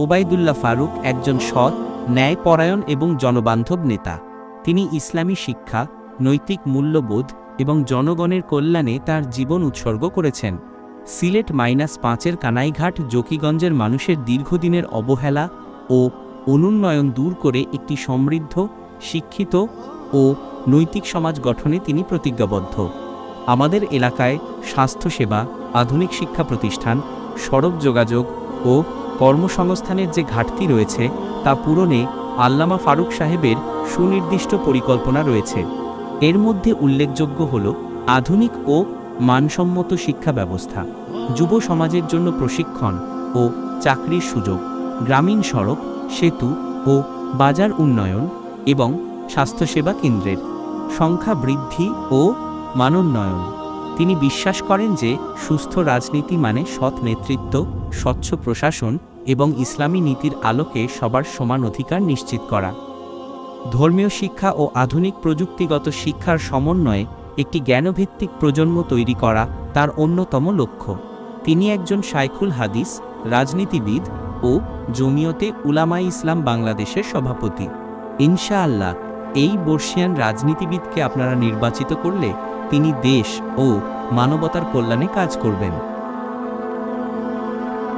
ওবায়দুল্লাহ ফারুক একজন সৎ, ন্যায়পরায়ণ এবং জনবান্ধব নেতা। তিনি ইসলামী শিক্ষা, নৈতিক মূল্যবোধ এবং জনগণের কল্যাণে তার জীবন উৎসর্গ করেছেন। সিলেট -5-এর কানাইঘাট জকিগঞ্জের মানুষের দীর্ঘদিনের অবহেলা ও অনুন্নয়ন দূর করে একটি সমৃদ্ধ, শিক্ষিত ও নৈতিক সমাজ গঠনে তিনি প্রতিজ্ঞাবদ্ধ। আমাদের এলাকায় স্বাস্থ্যসেবা, আধুনিক শিক্ষা প্রতিষ্ঠান, সড়ক যোগাযোগ ও কর্মসংস্থানের যে ঘাটতি রয়েছে তা পূরণে আল্লামা ফারুক সাহেবের সুনির্দিষ্ট পরিকল্পনা রয়েছে। এর মধ্যে উল্লেখযোগ্য হল আধুনিক ও মানসম্মত শিক্ষা ব্যবস্থা, যুব সমাজের জন্য প্রশিক্ষণ ও চাকরির সুযোগ, গ্রামীণ সড়ক, সেতু ও বাজার উন্নয়ন এবং স্বাস্থ্যসেবা কেন্দ্রের সংখ্যা বৃদ্ধি ও মানোন্নয়ন। তিনি বিশ্বাস করেন যে সুস্থ রাজনীতি মানে সৎ নেতৃত্ব, স্বচ্ছ প্রশাসন এবং ইসলামী নীতির আলোকে সবার সমান অধিকার নিশ্চিত করা। ধর্মীয় শিক্ষা ও আধুনিক প্রযুক্তিগত শিক্ষার সমন্বয়ে একটি জ্ঞানভিত্তিক প্রজন্ম তৈরি করা তার অন্যতম লক্ষ্য। তিনি একজন শায়খুল হাদিস, রাজনীতিবিদ ও জমিয়তে উলামায়ে ইসলাম বাংলাদেশের সভাপতি। ইনশাআল্লাহ এই বর্ষিয়ান রাজনীতিবিদকে আপনারা নির্বাচিত করলে তিনি দেশ ও মানবতার কল্যাণে কাজ করবেন।